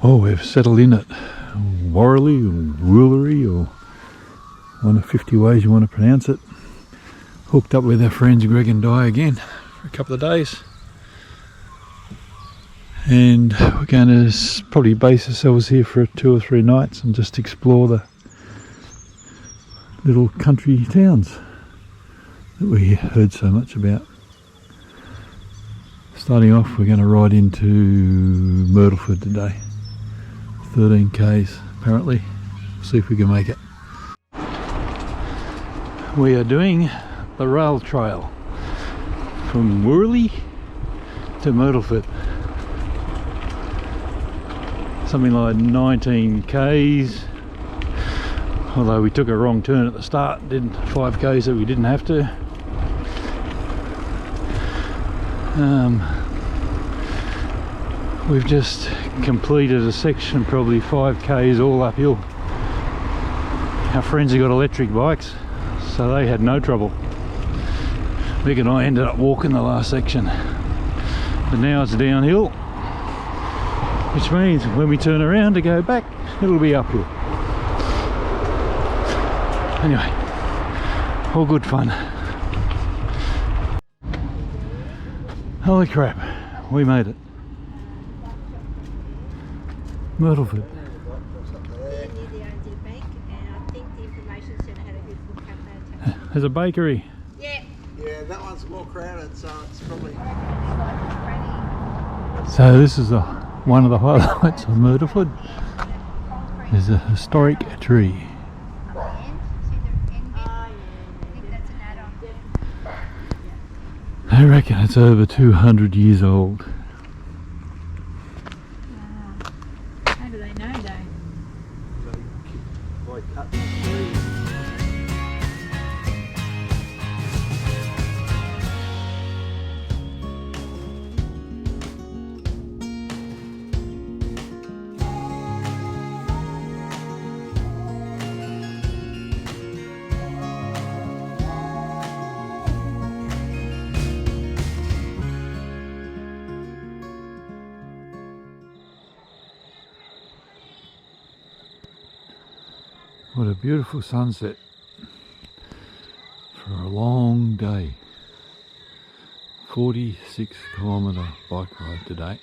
Oh, we've settled in at Warley or Woolery or one of 50 ways you want to pronounce it. Hooked up with our friends Greg and Di again for a couple of days. And we're going to probably base ourselves here for 2 or 3 nights and just explore the little country towns that we heard so much about. Starting off, we're going to ride into Myrtleford today. 13 k's apparently. See if we can make it. We are doing the rail trail from Worley to Myrtleford. Something like 19 k's, although we took a wrong turn at the start, did 5 k's that we didn't have to. We've just completed a section, probably 5 k's all uphill. Our friends have got electric bikes, so they had no trouble. Vic and I ended up walking the last section, but now it's downhill, which means when we turn around to go back, it'll be uphill. Anyway, all good fun. Holy crap, we made it. Myrtleford. There's a bakery. Yeah. Yeah, that one's more crowded, so it's probably... So this is one of the highlights of Myrtleford. There's a historic tree. I reckon it's over 200 years old. How do they know though? By cutting the trees. What a beautiful sunset for a long day. 46-kilometre bike ride today.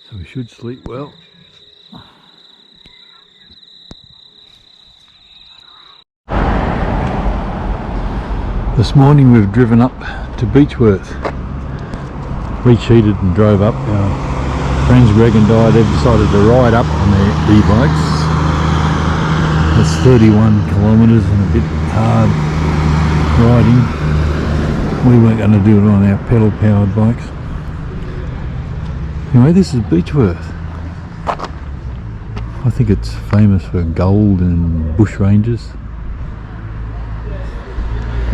So we should sleep well. This morning we've driven up to Beechworth. Recheated and drove up. Our friends Greg and Di, they've decided to ride up on their e-bikes. It's 31 kilometres and a bit hard riding. We weren't going to do it on our pedal powered bikes. Anyway, this is Beechworth. I think it's famous for gold and bush ranges.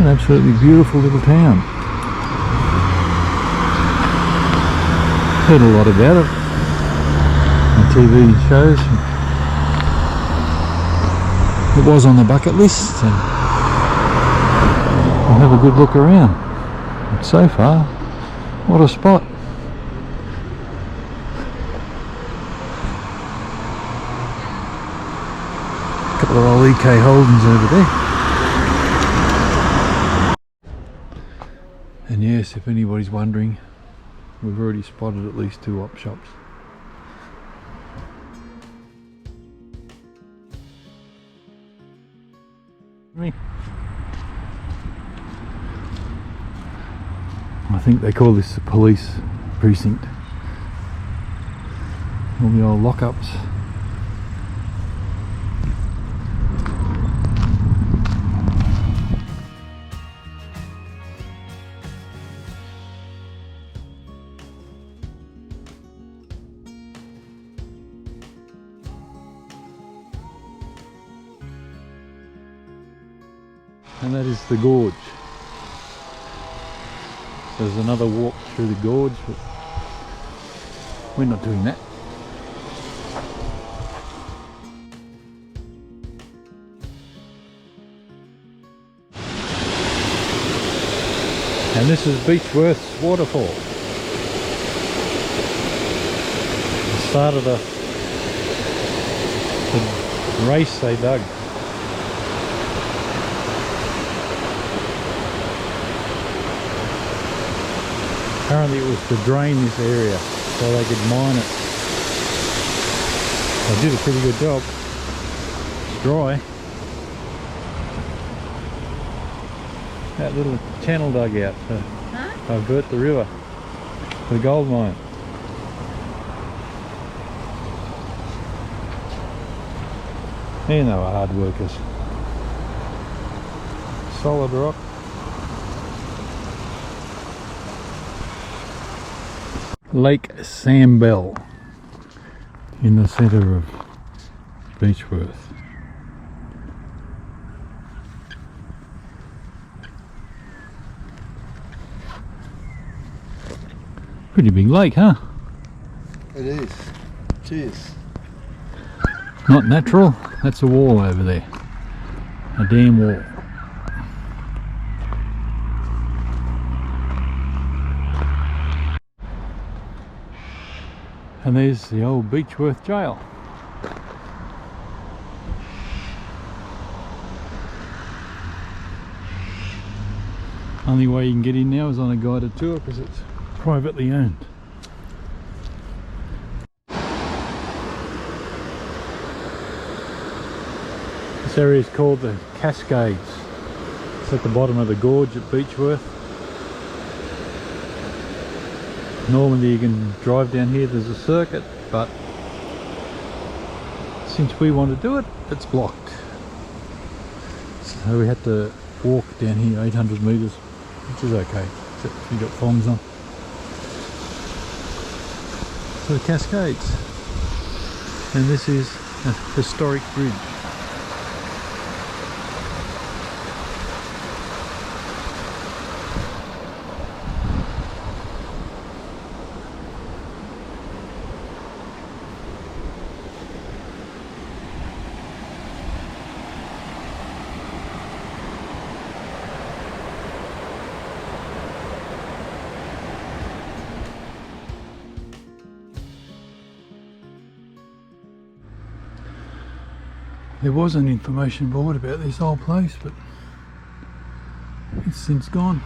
An absolutely beautiful little town. Heard a lot about it on TV shows. It was on the bucket list, and we'll have a good look around. But so far, what a spot. A couple of old EK Holdens over there. And yes, if anybody's wondering, we've already spotted at least 2 op shops. I think they call this the police precinct. All the old lockups. And that is the gorge. There's another walk through the gorge, but we're not doing that. And this is Beechworth's waterfall. start of the race they dug. Apparently it was to drain this area so they could mine it. They did a pretty good job. It's dry. That little channel dug out to divert the river for the gold mine. And they were hard workers. Solid rock. Lake Sambell in the centre of Beechworth. Pretty big lake, huh? It is. Cheers. Not natural, that's a wall over there. A dam wall. And there's the old Beechworth jail. Only way you can get in now is on a guided tour because it's privately owned. This area is called the Cascades. It's at the bottom of the gorge at Beechworth. Normally you can drive down here, there's a circuit, but since we want to do it, it's blocked. So we had to walk down here 800 metres, which is okay, except if you've got thongs on. So the Cascades, and this is a historic bridge. There was an information board about this old place, but it's since gone.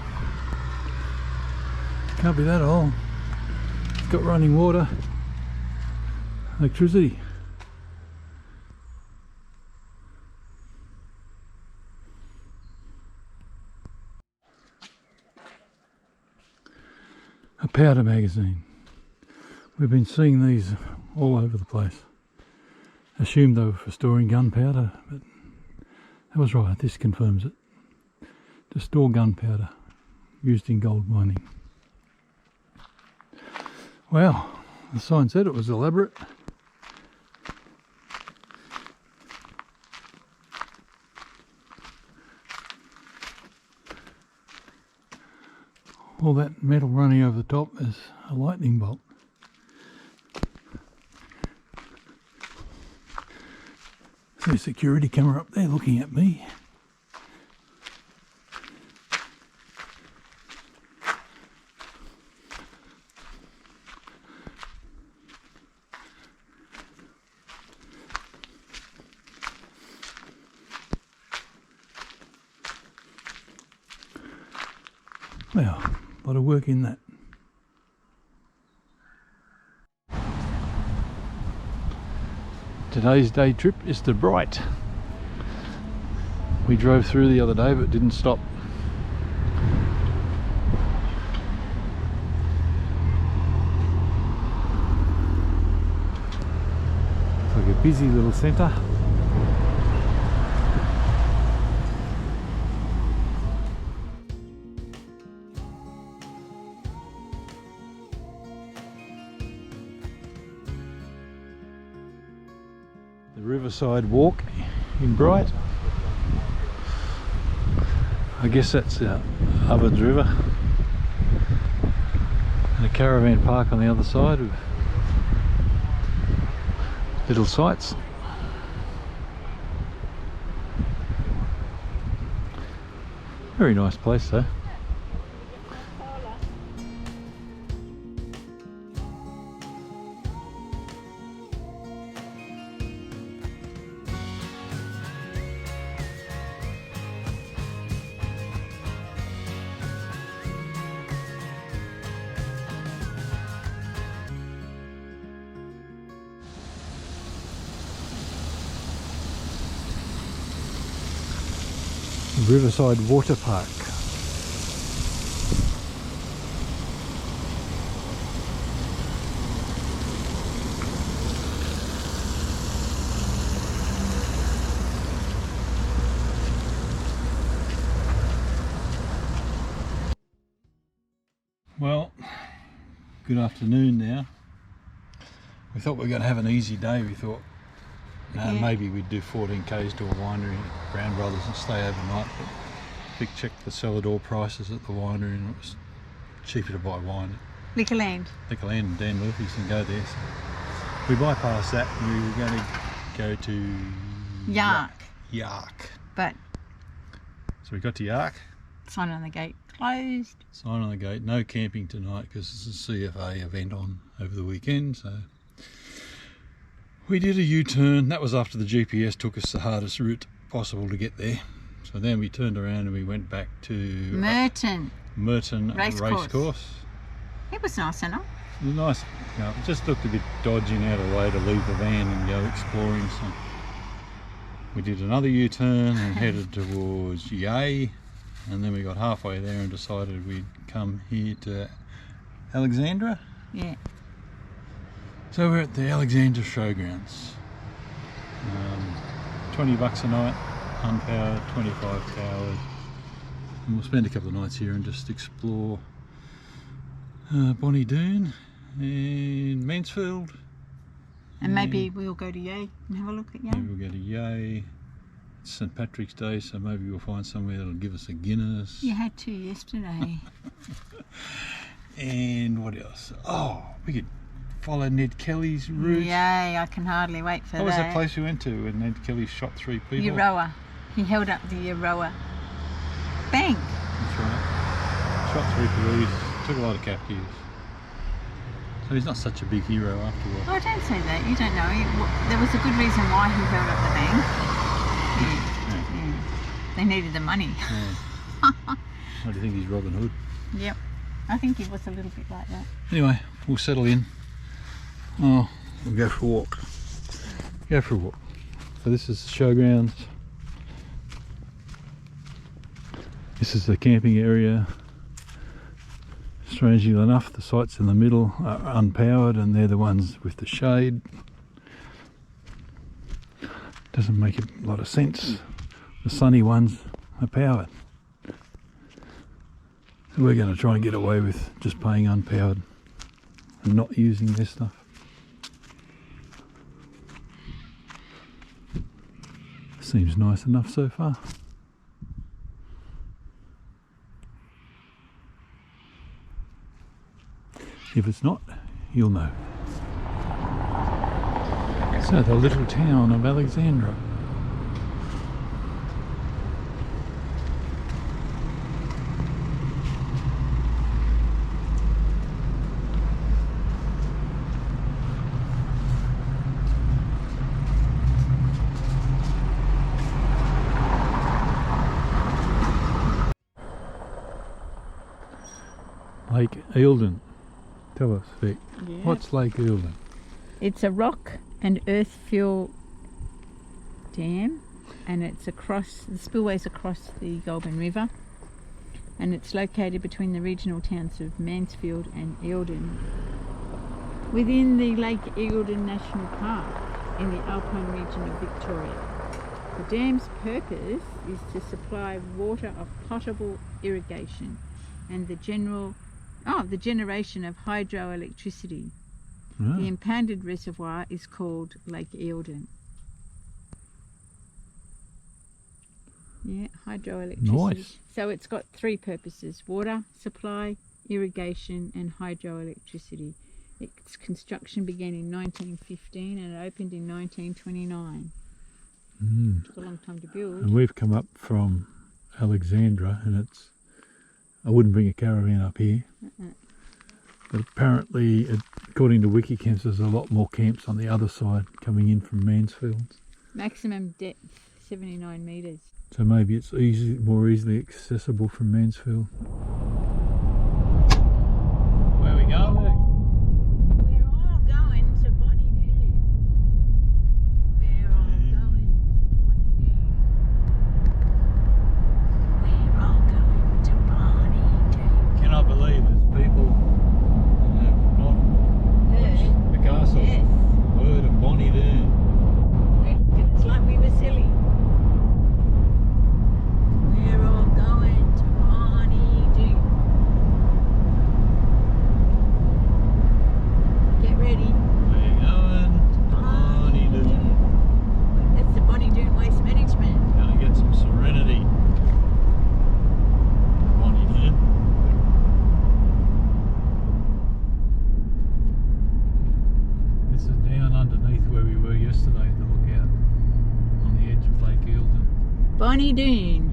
Can't be that old. It's got running water, electricity. A powder magazine. We've been seeing these all over the place. Assumed they were for storing gunpowder, but that was right, this confirms it. To store gunpowder used in gold mining. Well, the sign said it was elaborate. All that metal running over the top is a lightning bolt. There's a security camera up there looking at me. Well, a lot of work in that. Today's day trip is to Bright. We drove through the other day but didn't stop. It's like a busy little centre. Riverside walk in Bright. I guess that's Ovens River, and a caravan park on the other side with little sites. Very nice place though. Riverside Water Park. Well, good afternoon now. We thought we were going to have an easy day. We thought maybe we'd do 14 k's to a winery at Brown Brothers and stay overnight, but Vic checked the cellar door prices at the winery and it was cheaper to buy wine at Liquorland and Dan Murphy's and go there. So we bypassed that and we were going to go to Yark. But So we got to Yark. sign on the gate closed. Sign on the gate, no camping tonight because there's a CFA event on over the weekend. So we did a U-turn. That was after the GPS took us the hardest route possible to get there. So then we turned around and we went back to Merton Racecourse. It was nice enough. It was nice. You know, it just looked a bit dodgy and out of the way to leave the van and go exploring. So we did another U-turn and headed towards Yea. And then we got halfway there and decided we'd come here to Alexandra. Yeah. So we're at the Alexandra Showgrounds. 20 bucks a night, unpowered, 25 powered. And we'll spend a couple of nights here and just explore Bonny, Doon and Mansfield. And maybe we'll go to Yea and have a look at Yea. Maybe we'll go to Yea. It's St Patrick's Day, so maybe we'll find somewhere that'll give us a Guinness. You had two yesterday. And what else? Oh, we could follow Ned Kelly's route. Yay, I can hardly wait for that. What was that place we went to when Ned Kelly shot 3 people? Euroa. He held up the Euroa bank. That's right. Shot 3 police, took a lot of captives. So he's not such a big hero after all. Oh, don't say that. You don't know. There was a good reason why he held up the bank. Yeah. They needed the money. Yeah. What do you think, he's Robin Hood? Yep. I think he was a little bit like that. Anyway, we'll settle in. Oh, we'll go for a walk. Go for a walk. So this is the showgrounds. This is the camping area. Strangely enough, the sites in the middle are unpowered and they're the ones with the shade. Doesn't make a lot of sense. The sunny ones are powered. So we're going to try and get away with just paying unpowered and not using this stuff. Seems nice enough so far. If it's not, you'll know. So the little town of Alexandra. Lake Eildon. Tell us, Vic. Yeah. What's Lake Eildon? It's a rock and earth fill dam, and it's across the spillways across the Goulburn River, and it's located between the regional towns of Mansfield and Eildon, within the Lake Eildon National Park in the Alpine region of Victoria. The dam's purpose is to supply water of potable irrigation and the generation of hydroelectricity. Ah. The impounded reservoir is called Lake Eildon. Yeah, hydroelectricity. Nice. So it's got 3 purposes: water supply, irrigation and hydroelectricity. Its construction began in 1915 and it opened in 1929. Took a long time to build. And we've come up from Alexandra and it's, I wouldn't bring a caravan up here. But apparently, according to Wikicamps, there's a lot more camps on the other side coming in from Mansfield. Maximum depth 79 metres. So maybe it's more easily accessible from Mansfield. Where are we going? We're all going to Bonny. We're all going to Bonny. Bonny Doon.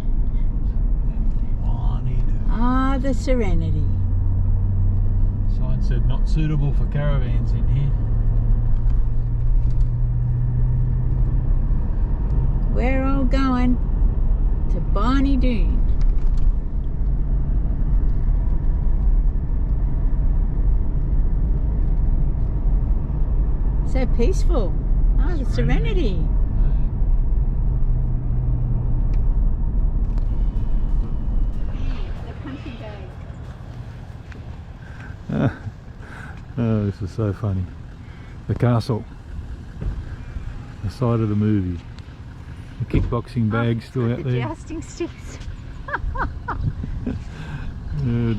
Bonny Doon. Ah, the Serenity. Sign said not suitable for caravans in here. We're all going to Bonny Doon. So peaceful. Oh, the Serenity. The country day. Oh, this is so funny. The castle. The side of the movie. The kickboxing bag still out the there. jousting sticks.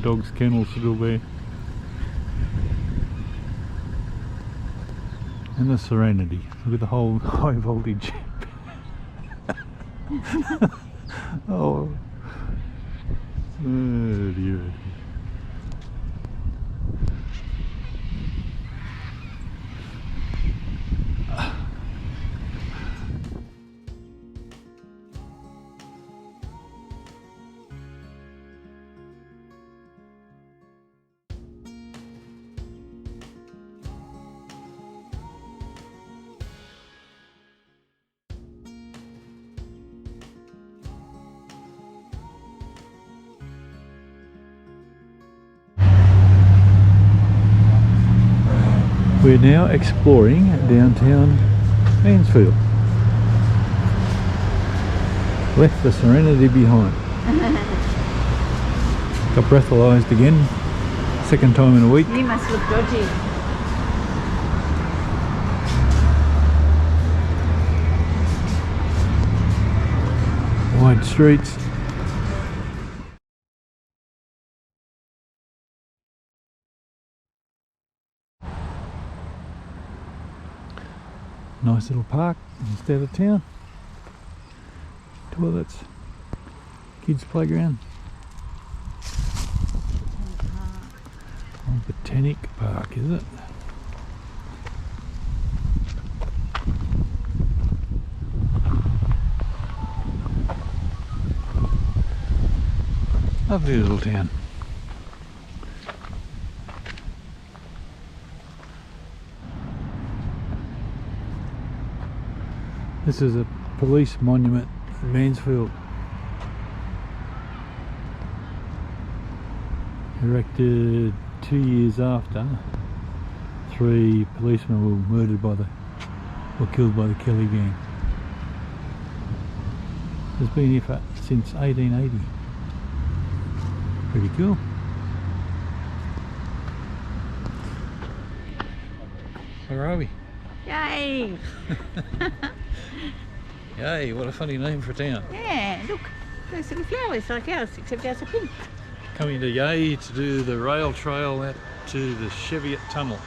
Dog's kennel still there. And the Serenity. Look at the whole high voltage. Oh. Oh dear. We're now exploring downtown Mansfield. Left the Serenity behind. Got breathalyzed again. Second time in a week. You must look dodgy. Wide streets. Nice little park instead of town. Toilets. Kids playground. Oh, Botanic Park, is it? Lovely little town. This is a police monument in Mansfield. Erected 2 years after 3 policemen were murdered by or killed by the Kelly gang. It's been here since 1880. Pretty cool. Where are we? Yay! Yay, what a funny name for a town. Yeah, look, those little flowers like ours, except ours are pink. Coming to Yay to do the rail trail out to the Cheviot tunnel.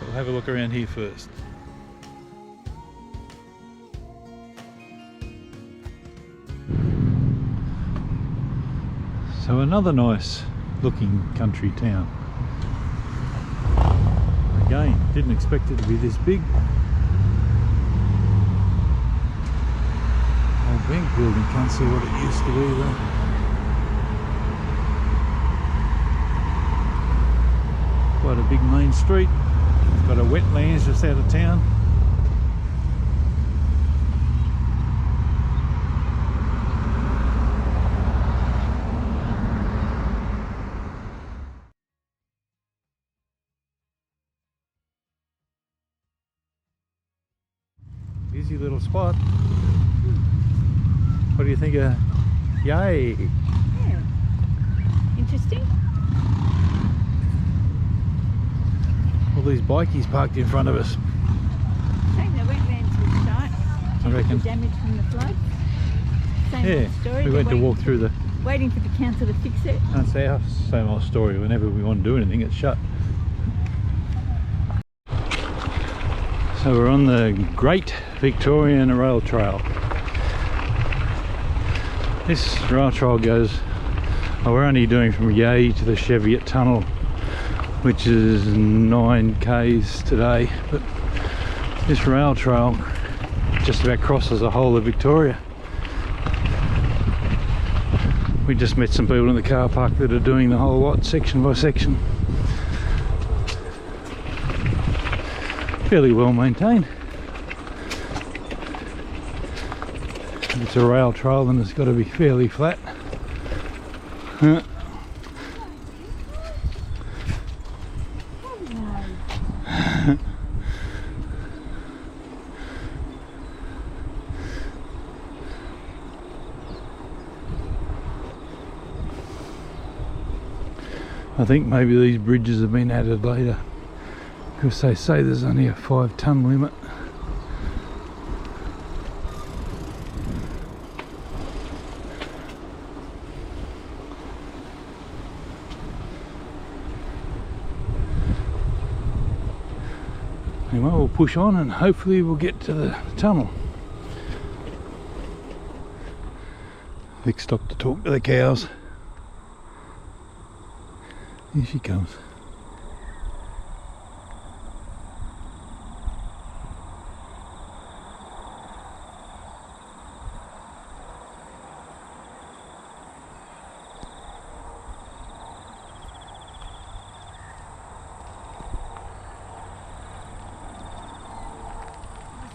We'll have a look around here first. So another nice looking country town. Again, didn't expect it to be this big. Old bank building, can't see what it used to be though. Quite a big main street. Got a wetlands just out of town. Easy little spot. What do you think of Yay? Yeah. Interesting. All these bikies parked in front of us. Saying the wetlands would start due to reckon. the damage from the flood. Same Yeah, old story. we They're went to walk through the... waiting for the council to fix it. That's our same old story. Whenever we want to do anything, it's shut. So we're on the Great Victorian Rail Trail. This rail trail goes, we're only doing from Yay to the Cheviot tunnel, which is 9 k's today, but this rail trail just about crosses the whole of Victoria We just met some people in the car park that are doing the whole lot, section by section. Fairly well maintained. If it's a rail trail, then it's got to be fairly flat. I think maybe these bridges have been added later, because they say there's only a 5-ton limit. Anyway, we'll push on and hopefully we'll get to the tunnel. Vic stopped to talk to the cows. Here she comes.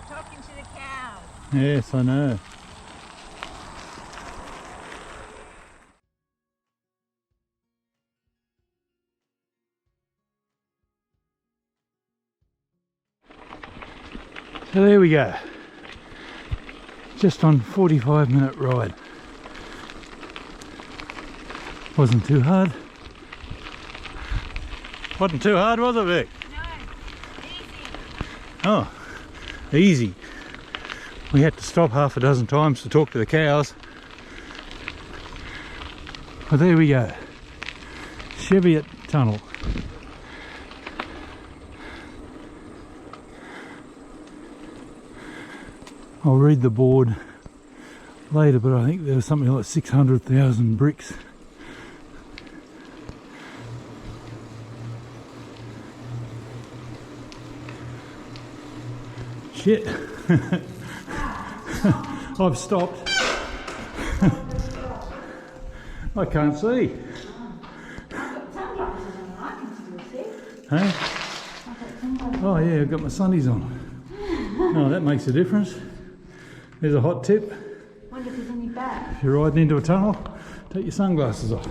Talking to the cows. Yes, I know. So there we go. Just on 45-minute ride. Wasn't too hard. Wasn't too hard, was it, Vic? No, easy. Oh, easy. We had to stop half a dozen times to talk to the cows. But there we go. Cheviot Tunnel. I'll read the board later, but I think there was something like 600,000 bricks. Shit. I've stopped. I can't see. Hey? Oh yeah, I've got my sunnies on. Oh, that makes a difference. There's a hot tip. Wonder if there's any bad. If you're riding into a tunnel, take your sunglasses off.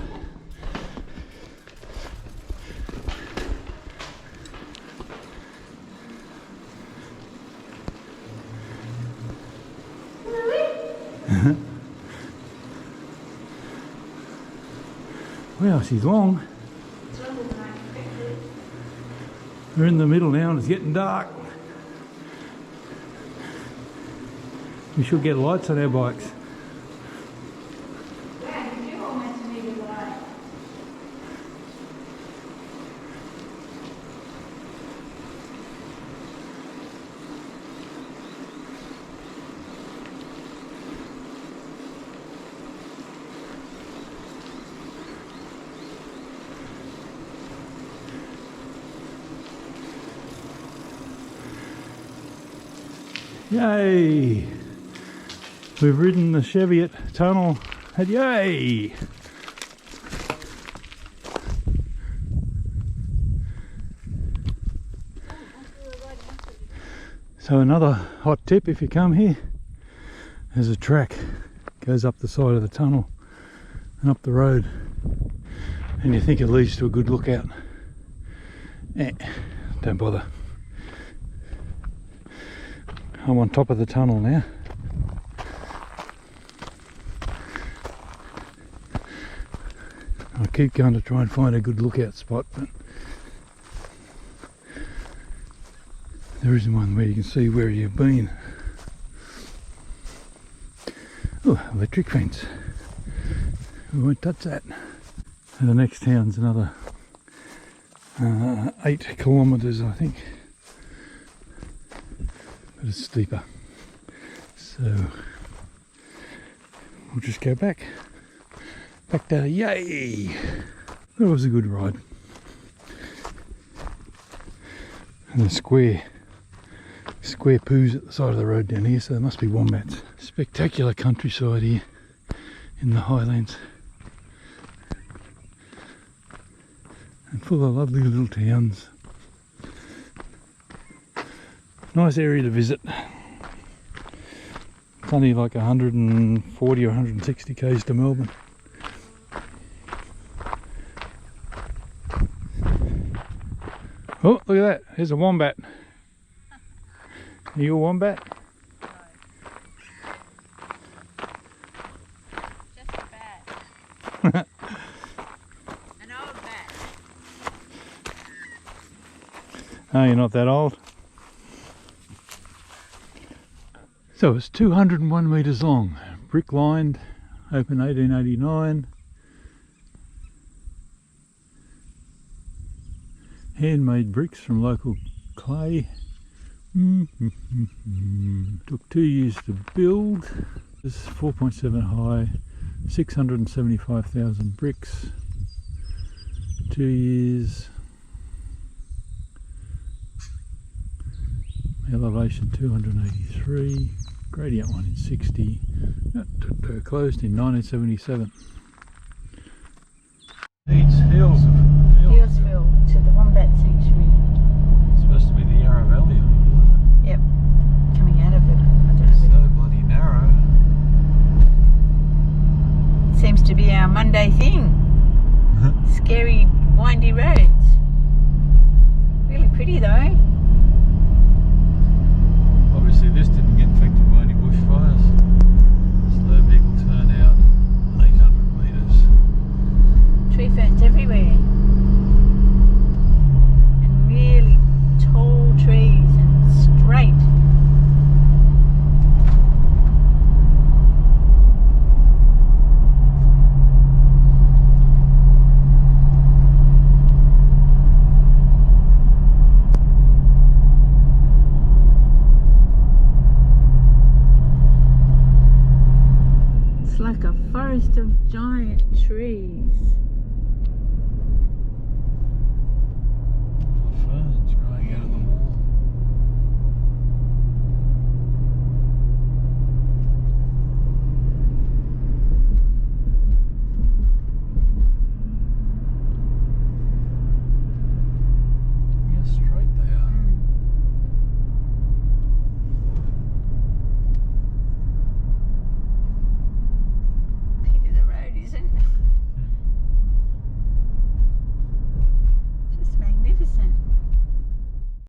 Well, she's long. It's longer than I expected. We're in the middle now and it's getting dark. We should get lights on our bikes. Yeah, you do almost need a light. Yay! We've ridden the Cheviot tunnel and yay! So another hot tip, if you come here, there's a track goes up the side of the tunnel and up the road, and you think it leads to a good lookout. Don't bother. I'm on top of the tunnel now. I keep going to try and find a good lookout spot, but there isn't one where you can see where you've been. Oh, electric fence. We won't touch that. And the next town's another 8 kilometres, I think. But it's steeper. So we'll just go back there. Yay! That was a good ride. And the square poos at the side of the road down here, so there must be wombats. Spectacular countryside here in the Highlands. and full of lovely little towns. Nice area to visit. It's only like 140 or 160 k's to Melbourne. Oh, look at that. There's a wombat. Are you a wombat? Just a bat. An old bat. Oh, you're not that old. So it's 201 metres long, brick lined, opened 1889. Handmade bricks from local clay. Took 2 years to build. This is 4.7 high, 675,000 bricks. 2 years. Elevation 283. Gradient 1 in 60. Closed in 1977. It's Hillsville to the Wombat Sanctuary. It's supposed to be the Yarra Valley, I think, isn't it? Yep. Coming out of it. I don't It's know. so bloody narrow. Seems to be our Monday thing. Scary, windy roads. Really pretty though. Obviously this didn't get affected by any bushfires. Slow vehicle turnout, 800 metres. Tree ferns everywhere. And really tall trees and straight. It's like a forest of giant trees.